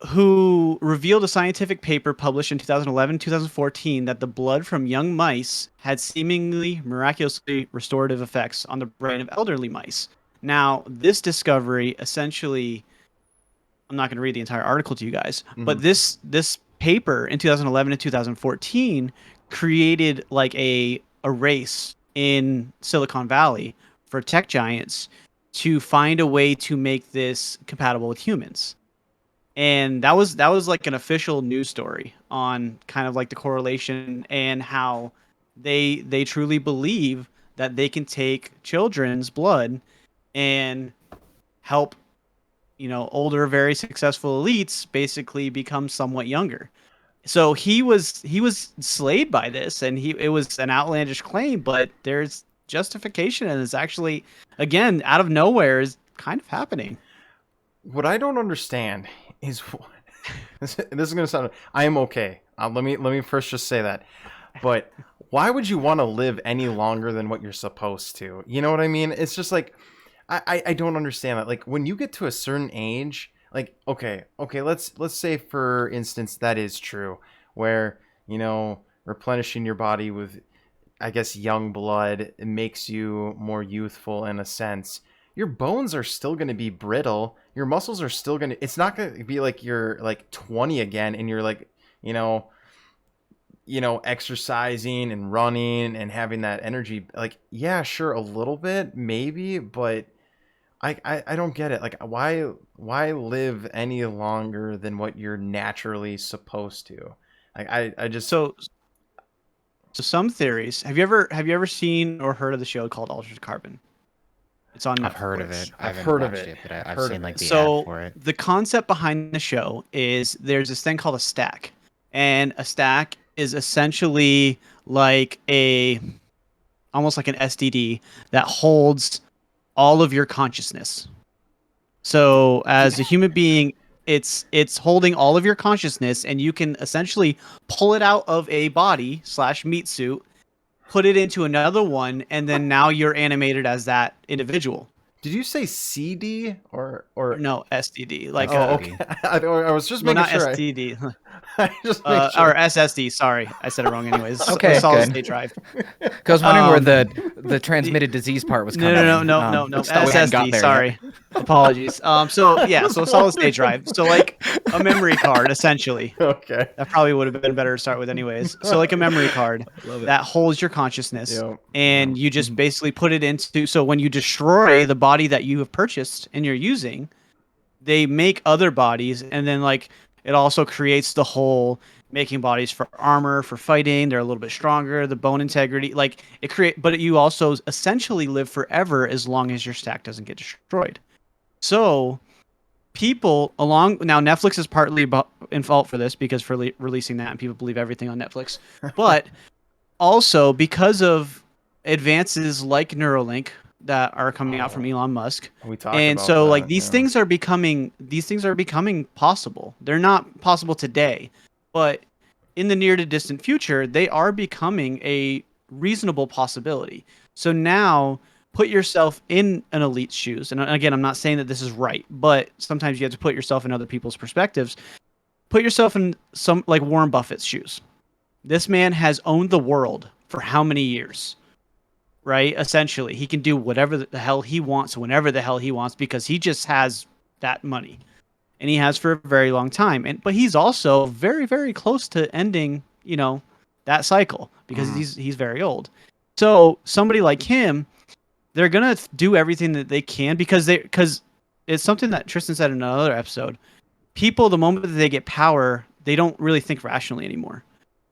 who revealed a scientific paper published in 2011-2014 that the blood from young mice had seemingly miraculously restorative effects on the brain of elderly mice. Now, this discovery essentially, I'm not going to read the entire article to you guys, but this paper in 2011 and 2014 created like a race in Silicon Valley for tech giants to find a way to make this compatible with humans. And that was like an official news story on kind of like the correlation and how they truly believe that they can take children's blood and help, older, very successful elites basically become somewhat younger. So he was slayed by this, and he it was an outlandish claim, but there's justification, and it's actually, again, out of nowhere, is kind of happening. What I don't understand is this is going to sound. I am okay. Let me first just say that. But why would you want to live any longer than what you're supposed to? You know what I mean? It's just like I don't understand that. Like when you get to a certain age, like okay, let's say for instance that is true, where replenishing your body with, I guess, young blood, it makes you more youthful in a sense. Your bones are still going to be brittle. Your muscles are still going to, it's not going to be like you're like 20 again and you're like, exercising and running and having that energy. Like, yeah, sure, a little bit, maybe, but I don't get it. Like, why live any longer than what you're naturally supposed to? Like, I just. So some theories. Have you ever seen or heard of the show called Altered Carbon? It's on Netflix. I've heard of it. I I've haven't heard of watched it. but I've Heard seen of like it. the So ad for it. the concept behind the show is there's this thing called a stack, and a stack is essentially like almost like an STD that holds all of your consciousness. So as a human being, it's holding all of your consciousness, and you can essentially pull it out of a body slash meat suit, put it into another one, and then now you're animated as that individual. Did you say CD or No, STD, like Oh, okay. I was just no, making not sure. STD. I just make sure. Or SSD. Sorry, I said it wrong. Anyways, Okay, a solid good. state drive. Because I was wondering where Um, the transmitted disease part was No, coming no, in. no, no, no, no. We hadn't got SSD. there Sorry, apologies. So yeah, so a solid state drive. So like a memory card, essentially. Okay. That probably would have been better to start with, anyways. So like a memory card Love it. that holds your consciousness, Yep. and you just basically put it into. So when you destroy the body that you have purchased and you're using, they make other bodies, and then like it also creates the whole making bodies for armor, for fighting. They're a little bit stronger, the bone integrity, like but you also essentially live forever as long as your stack doesn't get destroyed. So people along now, Netflix is partly in fault for this because for releasing that, and people believe everything on Netflix, but also because of advances like Neuralink that are coming out from Elon Musk. We talked And about so that, like these yeah. things are becoming possible. They're not possible today, but in the near to distant future, they are becoming a reasonable possibility. So now put yourself in an elite's shoes. And again, I'm not saying that this is right, but sometimes you have to put yourself in other people's perspectives. Put yourself in some like Warren Buffett's shoes. This man has owned the world for how many years? Right? Essentially, he can do whatever the hell he wants, whenever the hell he wants, because he just has that money, and he has for a very long time. But he's also very, very close to ending, that cycle because he's very old. So somebody like him, they're gonna do everything that they can because it's something that Tristan said in another episode. People, the moment that they get power, they don't really think rationally anymore.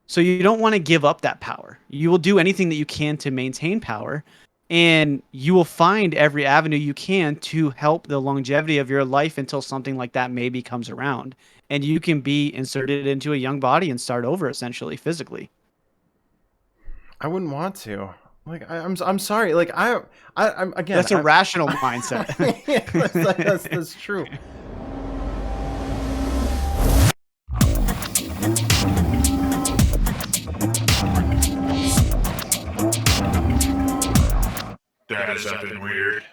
So you don't want to give up that power. You will do anything that you can to maintain power, and you will find every avenue you can to help the longevity of your life until something like that maybe comes around, and you can be inserted into a young body and start over, essentially, physically. I wouldn't want to. Like I'm sorry. Like I'm again. That's a rational mindset. Yeah, that's true. That is something weird.